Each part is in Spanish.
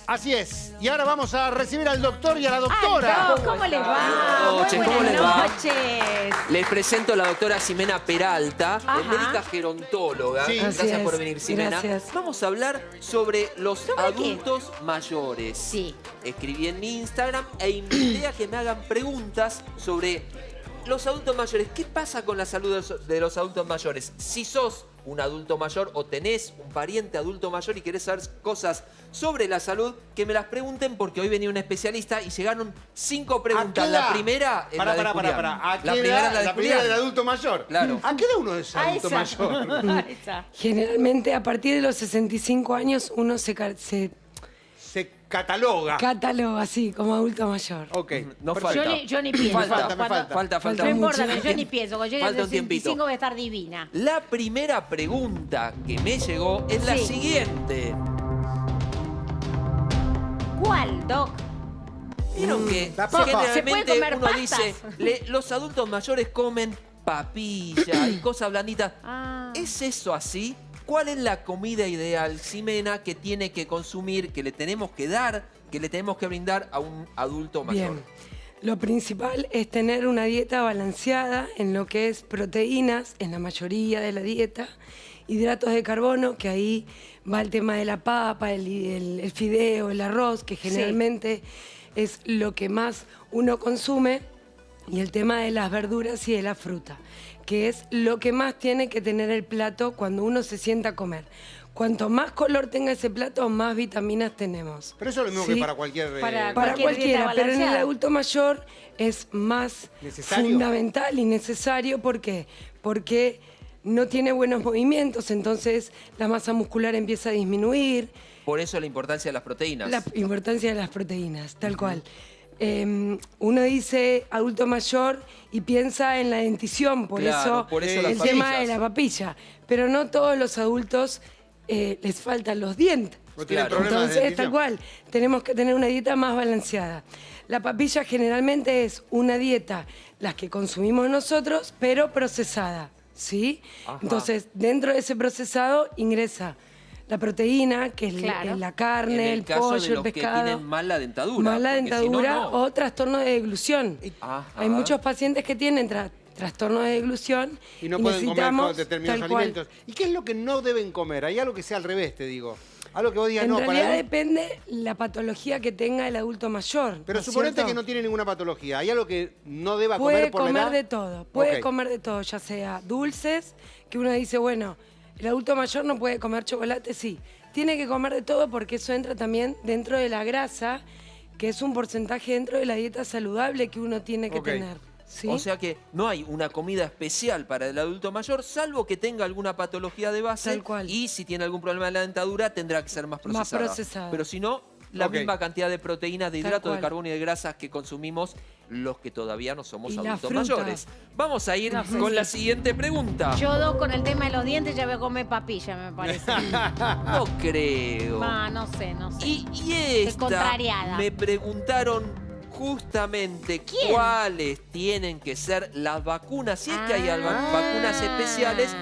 Así es. Y ahora vamos a recibir al doctor y a la doctora. Ay, ¿cómo les va? Buenas noches, Muy ¿cómo les buenas va? noches. Les presento a la doctora Ximena Peralta, Ajá. médica gerontóloga. Sí. Gracias Así por es, venir, Ximena. gracias. Vamos a hablar sobre los ¿Sobre adultos mayores. Sí. Escribí en mi Instagram e invité a que me hagan preguntas sobre los adultos mayores. ¿Qué pasa con la salud de los adultos mayores? Si sos un adulto mayor o tenés un pariente adulto mayor y querés saber cosas sobre la salud, que me las pregunten porque hoy venía un especialista y llegaron 5 preguntas. La primera es la de Julián. ¿A qué La primera edad? es la de La primera Julián. del adulto mayor. Claro. ¿A qué edad uno es adulto esa. mayor? A esa. Generalmente a partir de los 65 años uno se Se cataloga. cataloga así como adulto mayor. Ok. No perfecto. falta. Yo ni pienso. Falta, me falta. Falta No importa, mucho. pero yo ni pienso. Cuando llegue a Falta los un tiempito. 65 voy a estar divina. La primera pregunta que me llegó es la Sí. siguiente. ¿Cuál, Doc? Vieron que La papa. ¿Se puede generalmente comer uno pastas? dice, los adultos mayores comen papilla y cosas blanditas. Ah. ¿Es eso así? ¿Cuál es la comida ideal, Ximena, que tiene que consumir, que le tenemos que dar, que le tenemos que brindar a un adulto mayor? Bien. Lo principal es tener una dieta balanceada en lo que es proteínas, en la mayoría de la dieta, hidratos de carbono, que ahí va el tema de la papa, el fideo, el arroz, que generalmente es lo que más uno consume, y el tema de las verduras y de la fruta, que es lo que más tiene que tener el plato cuando uno se sienta a comer. Cuanto más color tenga ese plato, más vitaminas tenemos. Pero eso es lo mismo ¿Sí? que para cualquier... Para Para Cualquier cualquiera, dieta pero en el balanceada. adulto mayor es más ¿Necesario? fundamental y necesario. ¿Por qué? Porque no tiene buenos movimientos, entonces la masa muscular empieza a disminuir, Por eso la importancia de las proteínas. la importancia de las proteínas, tal cual. Uno dice adulto mayor y piensa en la dentición, por Claro, eso, por eso el las tema papillas. de la papilla. Pero no todos los adultos les faltan los dientes. No tienen Claro. problemas de Entonces, dentición. tal cual, tenemos que tener una dieta más balanceada. La papilla generalmente es una dieta, las que consumimos nosotros, pero procesada, ¿sí? Ajá. Entonces, dentro de ese procesado ingresa la proteína, que es Claro. la En carne, el caso pollo, de el los que pescado. tienen mala dentadura. Mala porque si no, dentadura no. o trastorno de deglución. Ajá. Hay muchos pacientes que tienen trastorno de deglución Y no pueden comer necesitamos determinados tal cual. alimentos. ¿Y qué es lo que no deben comer? Hay algo que sea al revés, te digo. Algo que vos digas, En no, realidad para... depende la patología que tenga el adulto mayor. Pero ¿no es suponete cierto? que no tiene ninguna patología. ¿Hay algo que no deba Puede comer por la comer edad? de todo, puede Ok. comer de todo, ya sea dulces, que uno dice, bueno, el adulto mayor no puede comer chocolate, sí. Tiene que comer de todo porque eso entra también dentro de la grasa, que es un porcentaje dentro de la dieta saludable que uno tiene que Ok. tener. ¿sí? O sea que no hay una comida especial para el adulto mayor, salvo que tenga alguna patología de base. Tal cual. Y si tiene algún problema de la dentadura, tendrá que ser más Más procesada. procesada. Pero si no, la Ok. misma cantidad de proteínas, de Tal hidratos de cual. carbono y de grasas que consumimos los que todavía no somos Y la adultos fruta. mayores. Vamos a ir No, sí, con sí. la siguiente pregunta. Yo, Doc, con el tema de los dientes ya voy a comer papilla, me parece. No creo. No sé, no sé. Y esta contrariada. me preguntaron justamente ¿Quién? cuáles tienen que ser las vacunas, si es que hay vacunas especiales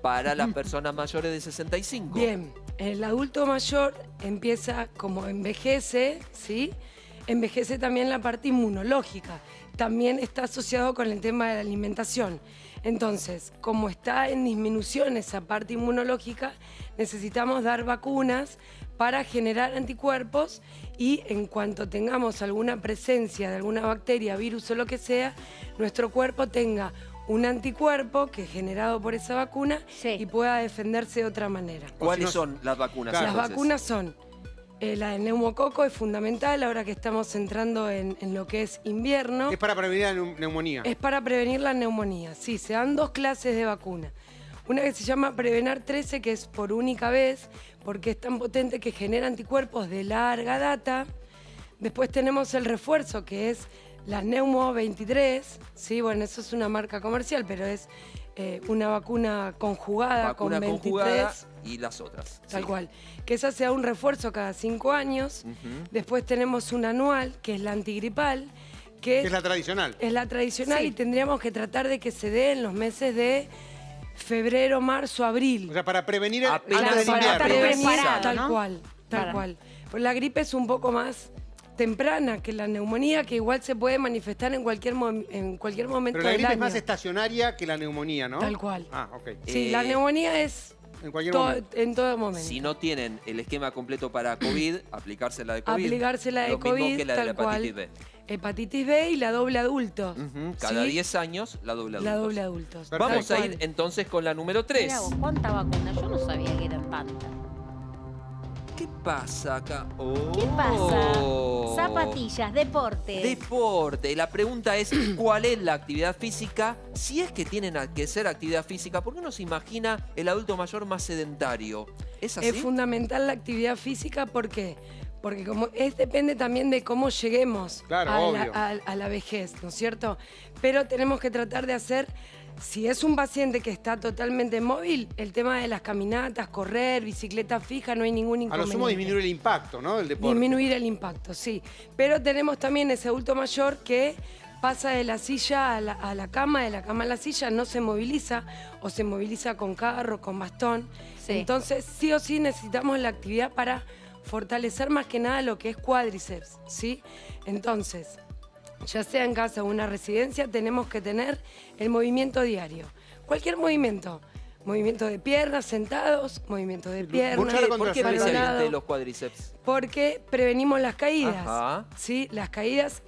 para las personas mayores de 65. Bien, el adulto mayor empieza como envejece, ¿sí? Envejece también la parte inmunológica. También está asociado con el tema de la alimentación. Entonces, como está en disminución esa parte inmunológica, necesitamos dar vacunas para generar anticuerpos y en cuanto tengamos alguna presencia de alguna bacteria, virus o lo que sea, nuestro cuerpo tenga un anticuerpo que es generado por esa vacuna Sí. y pueda defenderse de otra manera. ¿Cuáles O si no- son las vacunas? Claro. Las entonces? vacunas son, la del neumococo es fundamental ahora que estamos entrando en lo que es invierno. Es para prevenir la neumonía. Es para prevenir la neumonía. Sí, se dan 2 clases de vacuna. Una que se llama Prevenar 13, que es por única vez, porque es tan potente que genera anticuerpos de larga data. Después tenemos el refuerzo, que es la Neumo 23. Sí, bueno, eso es una marca comercial, pero es una vacuna conjugada Vacuna con 23. conjugada y las otras. Tal sí. cual. Que esa sea un refuerzo cada 5 años. Ujú. Después tenemos una anual, que es la antigripal, que Que es la tradicional. es la tradicional Sí. y tendríamos que tratar de que se dé en los meses de febrero, marzo, abril. O sea, para prevenir Apenas antes del para invierno. estar prevenir, preparado, tal ¿no? cual, tal Para- cual. La gripe es un poco más temprana que la neumonía, que igual se puede manifestar en cualquier momento Pero la del gripe año. es más estacionaria que la neumonía, ¿no? Tal cual. Ah, ok. Sí, la neumonía es En cualquier momento. en todo momento. Si no tienen el esquema completo para COVID, aplicársela de COVID. Aplicársela de Lo mismo COVID, que la de la tal cual. hepatitis B. Hepatitis B y la doble adultos. Cada ¿sí? 10 años, la doble adultos. La doble adultos. Perfecto. Vamos tal a cual. ir entonces con la número 3. Mirá vos, ¿cuánta vacuna? Yo no sabía que eran tantas. ¿Qué pasa acá? ¿Qué pasa? Oh. Zapatillas, deporte. Deporte. La pregunta es, ¿cuál es la actividad física? Si es que tienen que ser actividad física, ¿por qué uno se imagina el adulto mayor más sedentario? ¿Es así? Es fundamental la actividad física, ¿por qué? Porque depende también de cómo lleguemos Claro, a, obvio. a la vejez, ¿no es cierto? Pero tenemos que tratar de hacer, si es un paciente que está totalmente móvil, el tema de las caminatas, correr, bicicleta fija, no hay ningún A inconveniente. lo sumo disminuir el impacto, ¿no? Del deporte. Disminuir el impacto, sí. Pero tenemos también ese adulto mayor que pasa de la silla a la cama, de la cama a la silla, no se moviliza o se moviliza con carro, con bastón. Sí. Entonces, sí o sí necesitamos la actividad para fortalecer más que nada lo que es cuádriceps, ¿sí? Entonces, ya sea en casa o en una residencia, tenemos que tener el movimiento diario. Cualquier movimiento. Movimiento de piernas, sentados, movimiento de piernas. Luchar contra ¿Por qué la para un especialmente lado. los cuádriceps? Porque prevenimos las caídas. Ajá. ¿Sí? Las caídas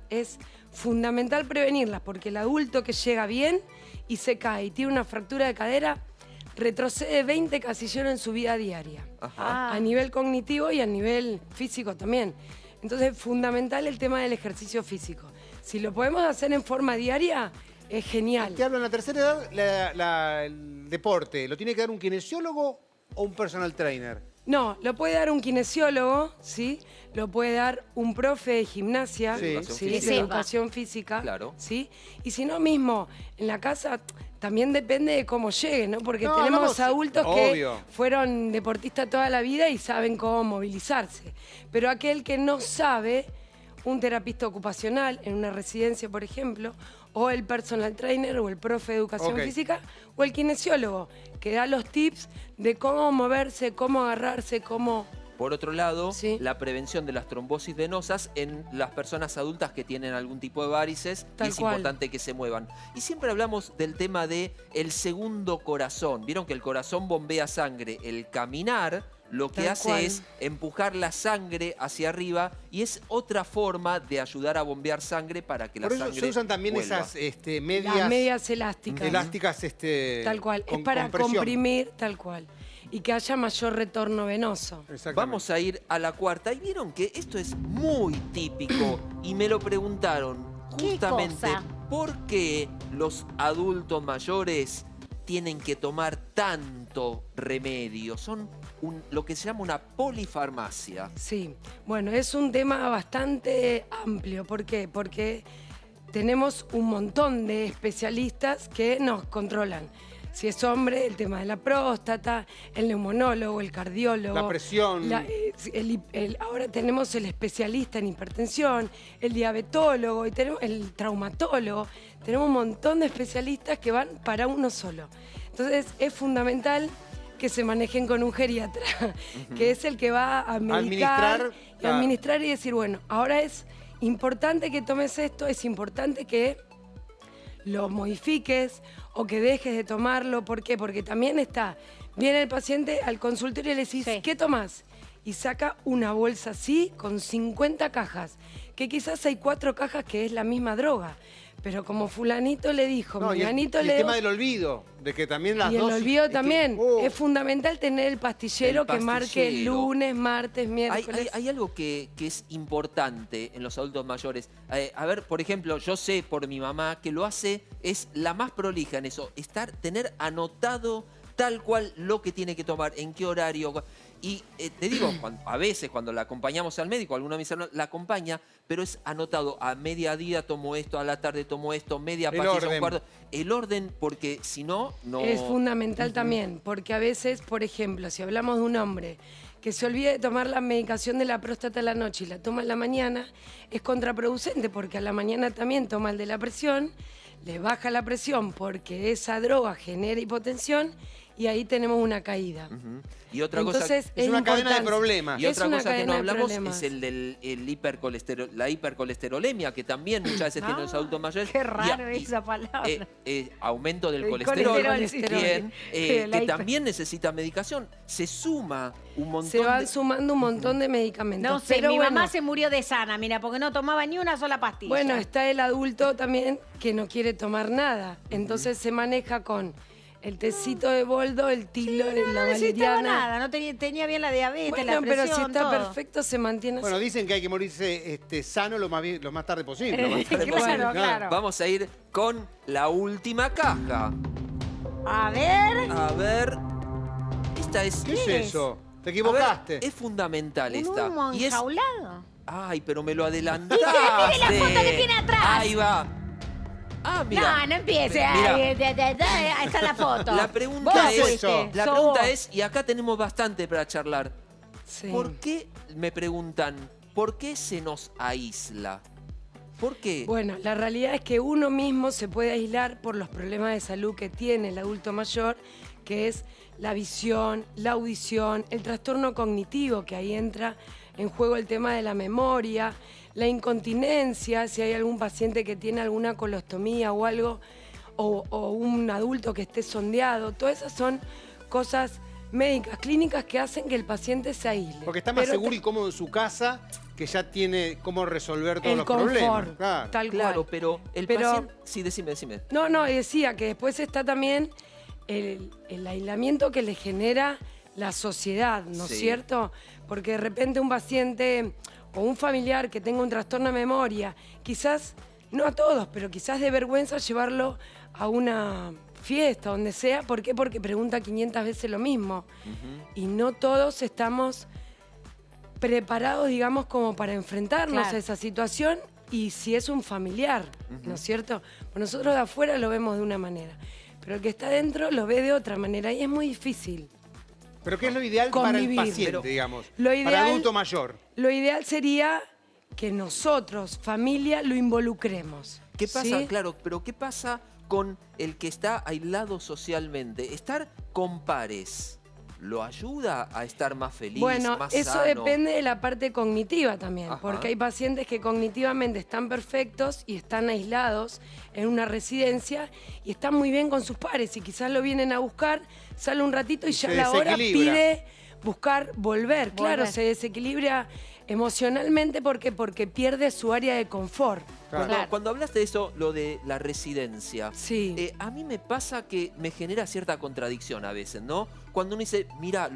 es fundamental prevenirlas, porque el adulto que llega bien y se cae y tiene una fractura de cadera, retrocede 20 casilleros en su vida diaria. Ajá. Ah. A nivel cognitivo y a nivel físico también. Entonces es fundamental el tema del ejercicio físico. Si lo podemos hacer en forma diaria, es genial. Te hablo en la tercera edad, el deporte, ¿lo tiene que dar un kinesiólogo o un personal trainer? No, lo puede dar un kinesiólogo, ¿sí? Lo puede dar un profe de gimnasia, Sí. ¿sí? Educación De física. educación física, Claro. ¿sí? Y si no mismo, en la casa también depende de cómo llegue, ¿no? Porque No, tenemos hablamos- adultos obvio. que fueron deportistas toda la vida y saben cómo movilizarse. Pero aquel que no sabe, un terapista ocupacional en una residencia, por ejemplo, o el personal trainer o el profe de educación Ok. física o el kinesiólogo, que da los tips de cómo moverse, cómo agarrarse, cómo... Por otro lado, Sí. la prevención de las trombosis venosas en las personas adultas que tienen algún tipo de varices, Tal y es cual. importante que se muevan. Y siempre hablamos del tema de el segundo corazón. Vieron que el corazón bombea sangre. El caminar lo que Tal hace cual. es empujar la sangre hacia arriba y es otra forma de ayudar a bombear sangre para que Por la eso sangre se usan también vuelva. esas Las medias medias elásticas. elásticas. Tal cual. Es con para compresión. comprimir, tal cual. Y que haya mayor retorno venoso. Exactamente. Vamos a ir a la cuarta. Y vieron que esto es muy típico y me lo preguntaron ¿Qué justamente cosa? por qué los adultos mayores tienen que tomar tanto remedio. Son lo que se llama una polifarmacia. Sí, bueno, es un tema bastante amplio. ¿Por qué? Porque tenemos un montón de especialistas que nos controlan. Si es hombre, el tema de la próstata, el neumonólogo, el cardiólogo. La presión. Ahora tenemos el especialista en hipertensión, el diabetólogo y tenemos el traumatólogo. Tenemos un montón de especialistas que van para uno solo. Entonces es fundamental que se manejen con un geriatra, que es el que va a medicar Administrar, y claro. administrar y decir, bueno, ahora es importante que tomes esto, es importante que lo modifiques o que dejes de tomarlo. ¿Por qué? Porque también viene el paciente al consultorio y le decís, Sí. ¿qué tomás? Y saca una bolsa así con 50 cajas, que quizás hay 4 cajas que es la misma droga. Pero como fulanito le dijo, No, y el, menganito y el le... tema del olvido, de que también las Y el dosis... olvido es que- también. oh, Es fundamental tener el pastillero, El que marque pastillero. lunes, martes, Hay, miércoles. hay algo que es importante en los adultos mayores. A ver, por ejemplo, yo sé por mi mamá que lo hace, es la más prolija en eso, tener anotado tal cual lo que tiene que tomar, en qué horario. Y te digo, a veces cuando la acompañamos al médico, alguno de mis hermanos la acompaña, pero es anotado, a mediodía tomo esto, a la tarde tomo esto, media El pastilla, orden. un cuarto. El orden, porque si no, no... Es fundamental también, porque a veces, por ejemplo, si hablamos de un hombre que se olvida de tomar la medicación de la próstata a la noche y la toma en la mañana, es contraproducente porque a la mañana también toma el de la presión, le baja la presión porque esa droga genera hipotensión y ahí tenemos una caída. Y otra Entonces, cosa... Es una cadena de importante. problemas. Y Es otra una cosa que no cadena de hablamos problemas. es la hipercolesterolemia, que también muchas veces tienen los adultos mayores. Qué raro esa palabra. Aumento del El colesterol, colesterol, sí. bien, Sí, que la también necesita medicación. Se suma un montón Se van de... sumando un montón de medicamentos. No sé, pero mi bueno, mamá se murió de sana, mira, porque no tomaba ni una sola pastilla. Bueno, está el adulto también que no quiere tomar nada. Entonces se maneja con el tecito de boldo, el tilo, no la necesitaba valeriana. nada, no tenía bien la diabetes, Bueno, la pero presión, si está todo. perfecto, se mantiene Bueno, así. dicen que hay que morirse sano lo más tarde posible. Lo más tarde Claro, posible. claro. Vamos a ir con la última caja. A ver, A ver... Esta es... ¿Qué es ¿Qué es? eso? Te A equivocaste. ver, es fundamental un esta. humo Y es... enjaulado. Ay, pero me lo adelantaste. Mire la foto que tiene atrás. Ahí va. Ah, mira. No, no empiece. Mira. Ahí está la foto. La Vos pregunta es, fuiste, la sos pregunta vos. es, y acá tenemos bastante para charlar. Sí. ¿Por qué, me preguntan, por qué se nos aísla? ¿Por qué? Bueno, la realidad es que uno mismo se puede aislar por los problemas de salud que tiene el adulto mayor, que es la visión, la audición, el trastorno cognitivo, que ahí entra en juego el tema de la memoria, la incontinencia, si hay algún paciente que tiene alguna colostomía o algo, o un adulto que esté sondeado, todas esas son cosas médicas, clínicas que hacen que el paciente se aísle. Porque está más Pero seguro y cómodo en su casa que ya tiene cómo resolver todos el los confort, problemas. Claro. tal Claro, cual. pero el Pero- paciente... Sí, decime. No, decía que después está también el aislamiento que le genera la sociedad, ¿no es Sí. cierto? Porque de repente un paciente o un familiar que tenga un trastorno de memoria, quizás, no a todos, pero quizás de vergüenza llevarlo a una fiesta, donde sea. ¿Por qué? Porque pregunta 500 veces lo mismo. Y no todos estamos preparados, digamos, como para enfrentarnos Claro. a esa situación, y si es un familiar, ¿no es cierto? Pues nosotros de afuera lo vemos de una manera, pero el que está dentro lo ve de otra manera y es muy difícil. Pero ¿qué es lo ideal para el Convivir. paciente, Pero digamos? lo Para ideal- adulto mayor. Lo ideal sería que nosotros, familia, lo involucremos. ¿Qué pasa? ¿sí? Claro, pero ¿qué pasa con el que está aislado socialmente? Estar con pares, ¿lo ayuda a estar más feliz, Bueno, más eso sano? depende de la parte cognitiva también, Ajá. porque hay pacientes que cognitivamente están perfectos y están aislados en una residencia y están muy bien con sus pares y quizás lo vienen a buscar, sale un ratito y Y ya se a la hora desequilibra. pide buscar volver. Claro, Volver. se desequilibra emocionalmente porque pierde su área de confort. Claro. Cuando hablaste de eso, lo de la residencia, Sí. a mí me pasa que me genera cierta contradicción a veces, ¿no? Cuando uno dice, mira,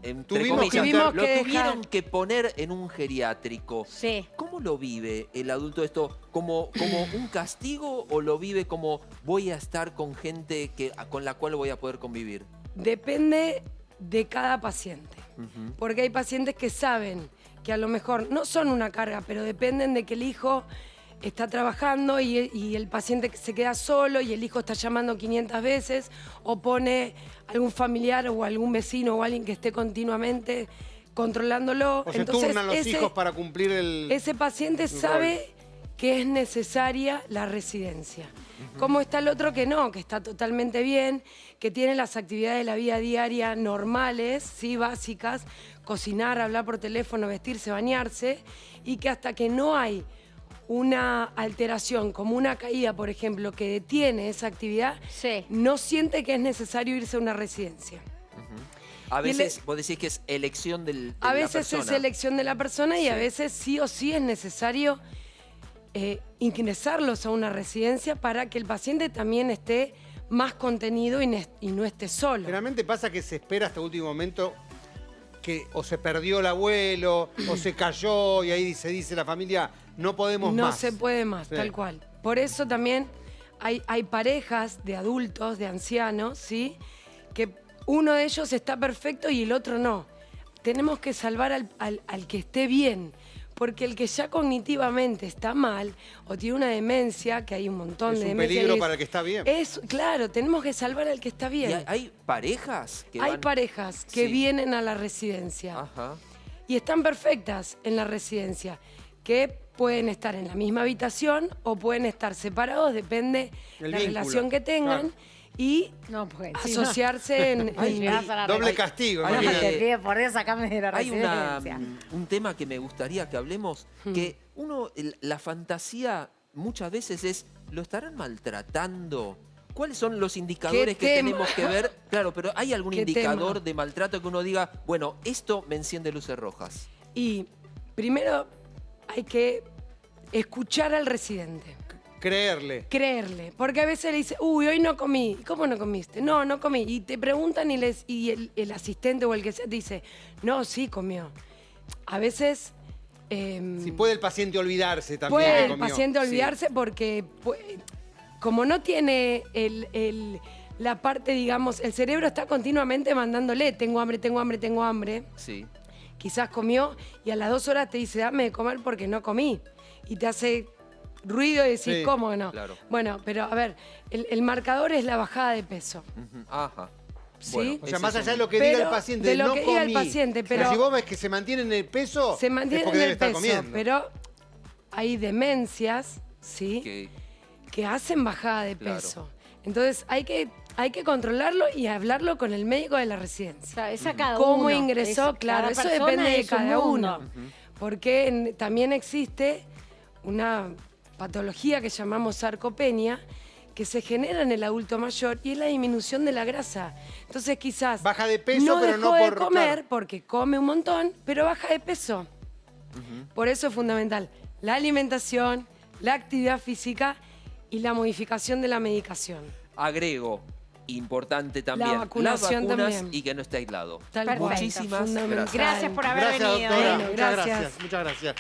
entre Tuvimos comillas, que- lo Tuvimos que tuvieron dejar. que poner en un geriátrico. Sí. ¿Cómo lo vive el adulto esto? ¿Como un castigo o lo vive como voy a estar con gente con la cual voy a poder convivir? Depende de cada paciente. Porque hay pacientes que saben que a lo mejor no son una carga, pero dependen de que el hijo está trabajando y el paciente se queda solo y el hijo está llamando 500 veces o pone algún familiar o algún vecino o alguien que esté continuamente controlándolo. O se turnan los hijos para cumplir el... Ese paciente sabe que es necesaria la residencia. Como está el otro que no, que está totalmente bien, que tiene las actividades de la vida diaria normales, sí, básicas, cocinar, hablar por teléfono, vestirse, bañarse, y que hasta que no hay una alteración, como una caída, por ejemplo, que detiene esa actividad, Sí. no siente que es necesario irse a una residencia. A Y el- veces vos decís que es elección de A la veces persona. es elección de la persona y a Sí. veces sí o sí es necesario ingresarlos a una residencia para que el paciente también esté más contenido y no esté solo. Generalmente pasa que se espera hasta último momento que o se perdió el abuelo o se cayó y ahí se dice la familia, no podemos No más. se puede más, Sí. tal cual. Por eso también hay parejas de adultos, de ancianos, ¿sí? Que uno de ellos está perfecto y el otro no. Tenemos que salvar al que esté bien, porque el que ya cognitivamente está mal o tiene una demencia, que hay un montón Es de un demencia. peligro y para el que está bien. Claro, tenemos que salvar al que está ¿Y bien. hay parejas que Hay van- parejas que Sí. vienen a la residencia Ajá. y están perfectas en la residencia, que pueden estar en la misma habitación o pueden estar separados, depende El la vínculo, relación que tengan, claro. y No, porque si no- asociarse en... Ay, en- llegás a la Doble re- castigo, Ay, imagínate. Te pido, por Dios, sacame de la Hay residencia. un tema que me gustaría que hablemos, que la fantasía muchas veces es, ¿lo estarán maltratando? ¿Cuáles son los indicadores que tema? tenemos que ver? Claro, pero ¿hay algún ¿Qué indicador tema? de maltrato que uno diga, bueno, esto me enciende luces rojas? Y primero hay que escuchar al residente. Creerle. Creerle, porque a veces le dice, uy, hoy no comí. ¿Cómo no comiste? No, no comí. Y te preguntan y el asistente o el que sea te dice, no, sí comió. A veces Si puede el paciente olvidarse también. puede que el comió. paciente olvidarse porque como no tiene la parte, digamos, el cerebro está continuamente mandándole, tengo hambre, tengo hambre, tengo hambre. Sí. Quizás comió y a las 2 horas te dice, dame de comer porque no comí. Y te hace ruido y decís, Sí, ¿cómo no? claro. Bueno, pero a ver, el marcador es la bajada de peso. Ujú, ajá. ¿Sí? O sea, ese más es allá de un- lo que Pero diga el paciente, de lo no que diga el comí. paciente, pero- si vos ves que se mantiene en el peso, Se mantiene es porque en debe el estar peso, comiendo. pero hay demencias, ¿sí? Que hacen bajada de Claro. peso. Entonces hay que controlarlo y hablarlo con el médico de la O residencia. sea, es a cada ¿Cómo uno. ingresó? Es- Claro, cada eso persona depende de es un cada mundo. uno. Porque también existe una patología que llamamos sarcopenia que se genera en el adulto mayor y es la disminución de la grasa. Entonces quizás Baja de peso, no pero dejó no de por- comer claro. porque come un montón, pero baja de peso. Por eso es fundamental la alimentación, la actividad física y la modificación de la medicación. Agrego, importante también, vacunación las vacunas también. y que no esté aislado. Tal Perfecto. cual, Muchísimas fundamental. gracias. Gracias por haber Gracias, venido. doctora. Bueno, Muchas gracias. gracias. Muchas gracias.